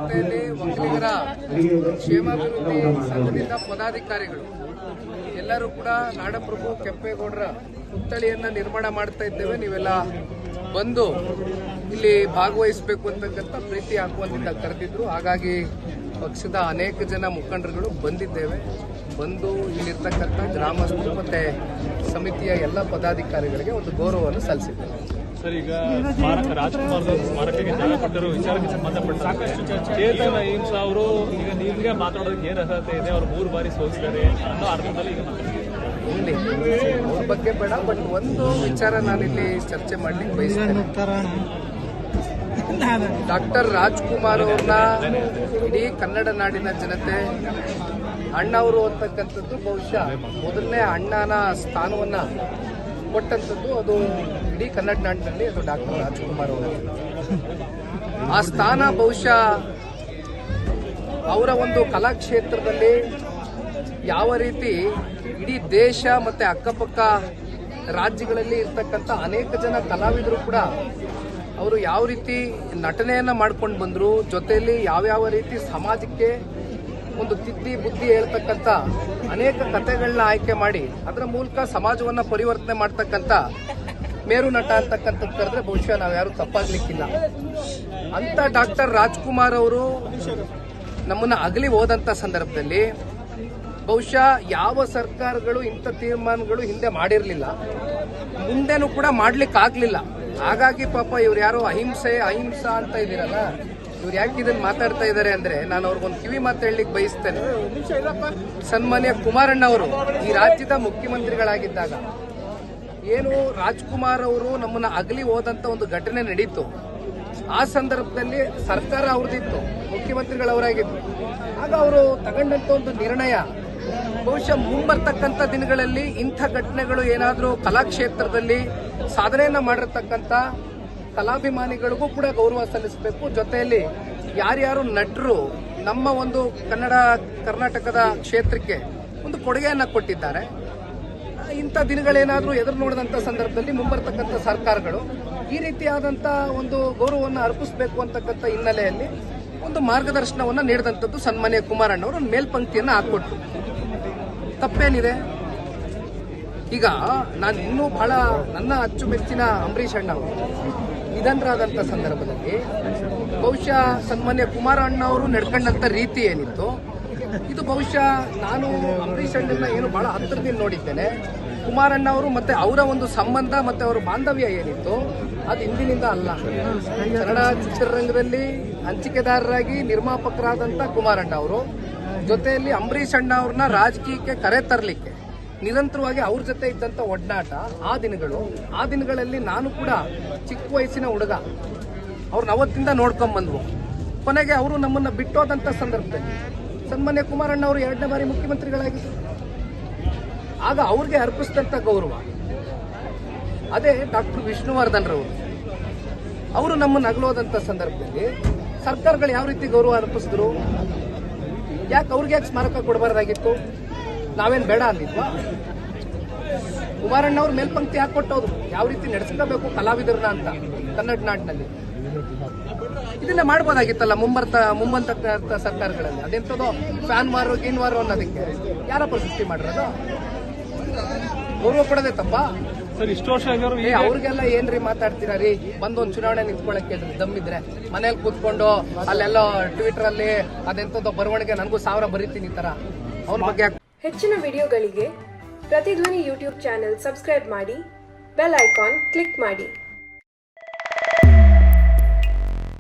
ಜೊತೆಯಲ್ಲಿ ಒಕ್ಕಲಿಗರ ಕ್ಷೇಮಾಭಿವೃದ್ಧಿ ಸಂಘದಿಂದ ಪದಾಧಿಕಾರಿಗಳು ಎಲ್ಲರೂ ಕೂಡ ನಾಡಪ್ರಭು ಕೆಂಪೇಗೌಡರ ಪುತ್ಥಳಿಯನ್ನ ನಿರ್ಮಾಣ ಮಾಡ್ತಾ ಇದ್ದೇವೆ. ನೀವೆಲ್ಲ ಬಂದು ಇಲ್ಲಿ ಭಾಗವಹಿಸಬೇಕು ಅಂತಕ್ಕಂಥ ಪ್ರೀತಿ ಆಹ್ವಾನದಿಂದ ಕರೆದಿದ್ರು. ಹಾಗಾಗಿ ಪಕ್ಷದ ಅನೇಕ ಜನ ಮುಖಂಡರುಗಳು ಬಂದಿದ್ದೇವೆ. ಬಂದು ಇಲ್ಲಿರ್ತಕ್ಕಂಥ ಗ್ರಾಮಸ್ಥರು ಮತ್ತೆ ಸಮಿತಿಯ ಎಲ್ಲ ಪದಾಧಿಕಾರಿಗಳಿಗೆ ಒಂದು ಗೌರವವನ್ನು ಸಲ್ಲಿಸಿದ್ದೇವೆ. ಸರ್, ಈಗ ರಾಜ್ಕುಮಾರ್ ಸ್ಮಾರಕಕ್ಕೆ ಜಾಗ ಕೊಟ್ಟರು ವಿಚಾರಕ್ಕೆ ಸಂಬಂಧಪಟ್ಟ ಚೇತನ್ ಅಹಿಂಸ ಅವರು ಈಗ ನಿಮ್ಗೆ ಮಾತಾಡೋದಕ್ಕೆ ಏನು ಅರ್ಹತೆ ಇದೆ, ಅವರು 3 ಬಾರಿ ಸೋಲಿಸಿದ್ದಾರೆ ಅನ್ನೋ ಅರ್ಥದಲ್ಲಿ ಈಗ ಇಲ್ಲಿ ಅವ್ರ ಬಗ್ಗೆ ಬೇಡ, ಬಟ್ ಒಂದು ವಿಚಾರ ನಾನಿಲ್ಲಿ ಚರ್ಚೆ ಮಾಡ್ಲಿಕ್ಕೆ ಬಯಸ್ತೇನೆ. ಡಾಕ್ಟರ್ ರಾಜ್ಕುಮಾರ್ ಅವ್ರನ್ನ ಇಡೀ ಕನ್ನಡ ನಾಡಿನ ಜನತೆ ಅಣ್ಣವರು ಅಂತಕ್ಕಂಥದ್ದು ಬಹುಶಃ ಮೊದಲನೇ ಅಣ್ಣನ ಸ್ಥಾನವನ್ನ ಕೊಟ್ಟಂಥದ್ದು ಅದು ಇಡೀ ಕನ್ನಡ ನಾಡಿನಲ್ಲಿ ಅದು ಡಾಕ್ಟರ್ ರಾಜ್ಕುಮಾರ್ ಅವರು. ಆ ಸ್ಥಾನ ಬಹುಶಃ ಅವರ ಒಂದು ಕಲಾಕ್ಷೇತ್ರದಲ್ಲಿ ಯಾವ ರೀತಿ ಇಡೀ ದೇಶ ಮತ್ತೆ ಅಕ್ಕಪಕ್ಕ ರಾಜ್ಯಗಳಲ್ಲಿ ಇರ್ತಕ್ಕಂಥ ಅನೇಕ ಜನ ಕಲಾವಿದರು ಕೂಡ ಅವರು ಯಾವ ರೀತಿ ನಟನೆಯನ್ನ ಮಾಡ್ಕೊಂಡು ಬಂದ್ರು, ಜೊತೆಯಲ್ಲಿ ಯಾವ್ಯಾವ ರೀತಿ ಸಮಾಜಕ್ಕೆ ಒಂದು ತಿದ್ದಿ ಬುದ್ಧಿ ಹೇಳ್ತಕ್ಕಂಥ ಅನೇಕ ಕಥೆಗಳನ್ನ ಆಯ್ಕೆ ಮಾಡಿ ಅದರ ಮೂಲಕ ಸಮಾಜವನ್ನ ಪರಿವರ್ತನೆ ಮಾಡ್ತಕ್ಕಂಥ ಮೇರು ನಟ ಅಂತಕ್ಕಂಥದ್ದು ಕರೆದ್ರೆ ಬಹುಶಃ ನಾವ್ಯಾರು ತಪ್ಪಾಗ್ಲಿಕ್ಕಿಲ್ಲ. ಅಂತ ಡಾಕ್ಟರ್ ರಾಜ್ಕುಮಾರ್ ಅವರು ನಮ್ಮನ್ನ ಅಗಲಿ ಹೋದಂತ ಸಂದರ್ಭದಲ್ಲಿ ಬಹುಶಃ ಯಾವ ಸರ್ಕಾರಗಳು ಇಂಥ ತೀರ್ಮಾನಗಳು ಹಿಂದೆ ಮಾಡಿರಲಿಲ್ಲ, ಮುಂದೆನೂ ಕೂಡ ಮಾಡ್ಲಿಕ್ಕೆ ಆಗ್ಲಿಲ್ಲ. ಹಾಗಾಗಿ ಪಾಪ ಇವ್ರು ಯಾರೋ ಅಹಿಂಸಾ ಅಂತ ಇದ್ದೀರಲ್ಲ, ಇವ್ರು ಯಾಕೆ ಇದನ್ನ ಮಾತಾಡ್ತಾ ಇದ್ದಾರೆ ಅಂದ್ರೆ ನಾನು ಅವ್ರಿಗೊಂದು ಕಿವಿ ಮಾತು ಹೇಳಲಿಕ್ಕೆ ಬಯಸ್ತೇನೆ. ಸನ್ಮಾನ್ಯ ಕುಮಾರಣ್ಣ ಅವರು ಈ ರಾಜ್ಯದ ಮುಖ್ಯಮಂತ್ರಿಗಳಾಗಿದ್ದಾಗ ಏನು ರಾಜ್ಕುಮಾರ್ ಅವರು ನಮ್ಮನ್ನ ಅಗಲಿ ಹೋದಂತ ಒಂದು ಘಟನೆ ನಡೀತು. ಆ ಸಂದರ್ಭದಲ್ಲಿ ಸರ್ಕಾರ ಅವ್ರದ್ದಿತ್ತು, ಮುಖ್ಯಮಂತ್ರಿಗಳವರಾಗಿತ್ತು. ಆಗ ಅವರು ತಗೊಂಡಂತ ಒಂದು ನಿರ್ಣಯ ಬಹುಶಃ ಮುಂಬರ್ತಕ್ಕಂಥ ದಿನಗಳಲ್ಲಿ ಇಂಥ ಘಟನೆಗಳು ಏನಾದರೂ ಕಲಾಕ್ಷೇತ್ರದಲ್ಲಿ ಸಾಧನೆಯನ್ನ ಮಾಡಿರ್ತಕ್ಕಂಥ ಕಲಾಭಿಮಾನಿಗಳಿಗೂ ಕೂಡ ಗೌರವ ಸಲ್ಲಿಸಬೇಕು. ಜೊತೆಯಲ್ಲಿ ಯಾರ್ಯಾರು ನಟರು ನಮ್ಮ ಒಂದು ಕರ್ನಾಟಕದ ಕ್ಷೇತ್ರಕ್ಕೆ ಒಂದು ಕೊಡುಗೆಯನ್ನ ಕೊಟ್ಟಿದ್ದಾರೆ, ಇಂಥ ದಿನಗಳೇನಾದರೂ ಎದುರು ನೋಡಿದಂಥ ಸಂದರ್ಭದಲ್ಲಿ ಮುಂಬರ್ತಕ್ಕಂಥ ಸರ್ಕಾರಗಳು ಈ ರೀತಿಯಾದಂಥ ಒಂದು ಗೌರವವನ್ನು ಅರ್ಪಿಸಬೇಕು ಅಂತಕ್ಕಂಥ ಹಿನ್ನೆಲೆಯಲ್ಲಿ ಒಂದು ಮಾರ್ಗದರ್ಶನವನ್ನು ನೀಡಿದಂಥದ್ದು ಸನ್ಮಾನ್ಯ ಕುಮಾರಣ್ಣವರು ಒಂದು ಮೇಲ್ಪಂಕ್ತಿಯನ್ನು ಹಾಕೊಟ್ರು. ತಪ್ಪೇನಿದೆ? ಈಗ ನಾನು ಇನ್ನೂ ಬಹಳ ನನ್ನ ಅಚ್ಚುಮೆಚ್ಚಿನ ಅಂಬರೀಷ್ ಅಣ್ಣ ಅವರು ನಿಧನರಾದಂಥ ಸಂದರ್ಭದಲ್ಲಿ ಬಹುಶಃ ಸನ್ಮಾನ್ಯ ಕುಮಾರಣ್ಣ ಅವರು ನಡ್ಕೊಂಡಂಥ ರೀತಿ ಏನಿತ್ತು, ಇದು ಬಹುಶಃ ನಾನು ಅಂಬರೀಷ್ ಅಣ್ಣನ ಏನು ಬಹಳ ಹತ್ತಿರದಿಂದ ನೋಡಿದ್ದೇನೆ. ಕುಮಾರಣ್ಣ ಅವರು ಮತ್ತೆ ಅವರ ಒಂದು ಸಂಬಂಧ ಮತ್ತೆ ಅವರ ಬಾಂಧವ್ಯ ಏನಿತ್ತು ಅದು ಇಂದಿನಿಂದ ಅಲ್ಲ. ಕನ್ನಡ ಚಿತ್ರರಂಗದಲ್ಲಿ ಹಂಚಿಕೆದಾರರಾಗಿ ನಿರ್ಮಾಪಕರಾದಂಥ ಕುಮಾರಣ್ಣ ಅವರು ಜೊತೆಯಲ್ಲಿ ಅಂಬರೀಷ್ ಅಣ್ಣ ಅವ್ರನ್ನ ರಾಜಕೀಯಕ್ಕೆ ಕರೆ ತರಲಿಕ್ಕೆ ನಿರಂತರವಾಗಿ ಅವ್ರ ಜೊತೆ ಇದ್ದಂಥ ಒಡನಾಟ ಆ ದಿನಗಳಲ್ಲಿ ನಾನು ಕೂಡ ಚಿಕ್ಕ ವಯಸ್ಸಿನ ಹುಡುಗ, ಅವ್ರನ್ನ ಅವತ್ತಿಂದ ನೋಡ್ಕೊಂಡ್ಬಂದ್ವು. ಕೊನೆಗೆ ಅವರು ನಮ್ಮನ್ನ ಬಿಟ್ಟೋದಂಥ ಸಂದರ್ಭದಲ್ಲಿ ಸನ್ಮಾನ್ಯ ಕುಮಾರಣ್ಣ ಅವರು 2ನೇ ಬಾರಿ ಮುಖ್ಯಮಂತ್ರಿಗಳಾಗಿದ್ದರು. ಆಗ ಅವ್ರಿಗೆ ಅರ್ಪಿಸಿದಂಥ ಗೌರವ ಅದೇ ಡಾಕ್ಟರ್ ವಿಷ್ಣುವರ್ಧನ್ ರವರು. ಅವರು ನಮ್ಮನ್ನು ಅಗಲೋದಂಥ ಸಂದರ್ಭದಲ್ಲಿ ಸರ್ಕಾರಗಳು ಯಾವ ರೀತಿ ಗೌರವ ಅರ್ಪಿಸಿದ್ರು? ಯಾಕೆ ಅವ್ರಿಗೆ ಸ್ಮಾರಕ ಕೊಡಬಾರ್ದಾಗಿತ್ತು? ನಾವೇನು ಬೇಡ ಅಂದಿದ್ವಾ? ಕುಮಾರಣ್ಣ ಅವ್ರ ಮೇಲ್ಪಂಕ್ತಿ ಹಾಕೊಟ್ಟೋದು ಯಾವ ರೀತಿ ನಡೆಸ್ಕೋಬೇಕು ಕಲಾವಿದರನ್ನ ಅಂತ ಕನ್ನಡ ನಾಡಿನಲ್ಲಿ. ಇದನ್ನ ಮಾಡ್ಬೋದಾಗಿತ್ತಲ್ಲ ಮುಂಬಂತ ಸರ್ಕಾರಗಳಲ್ಲಿ. ಅದೆಂತದೋ ಫ್ಯಾನ್ ಮಾರು ಗೀನ್ ಮಾರು ಅನ್ನೋದಕ್ಕೆ ಯಾರಪ್ಪ ಸೃಷ್ಟಿ ಮಾಡಿರೋದು? ಗೌರವ ಕೊಡೋದೇ ತಪ್ಪ? ಸರ್, ಇಷ್ಟು ವರ್ಷ ಅವ್ರಿಗೆಲ್ಲ ಏನ್ರಿ ಮಾತಾಡ್ತೀರಾ ರೀ? ಬಂದೊಂದು ಚುನಾವಣೆ ನಿಂತ್ಕೊಳಕ್ ದಮ್ಮಿದ್ರೆ ಮನೇಲಿ ಕೂತ್ಕೊಂಡು ಅಲ್ಲೆಲ್ಲ ಟ್ವಿಟರ್ ಅಲ್ಲಿ ಅದೆಂತದೋ ಬರವಣಿಗೆ ನನಗೂ 1000 ಬರೀತೀನಿ ಈ ತರ ಅವ್ರ ಬಗ್ಗೆ. ಹೆಚ್ಚಿನ ವಿಡಿಯೋಗಳಿಗೆ ಪ್ರತಿಧ್ವನಿ ಯೂಟ್ಯೂಬ್ ಚಾನೆಲ್ ಸಬ್ಸ್ಕ್ರೈಬ್ ಮಾಡಿ, ಬೆಲ್ ಐಕಾನ್ ಕ್ಲಿಕ್ ಮಾಡಿ.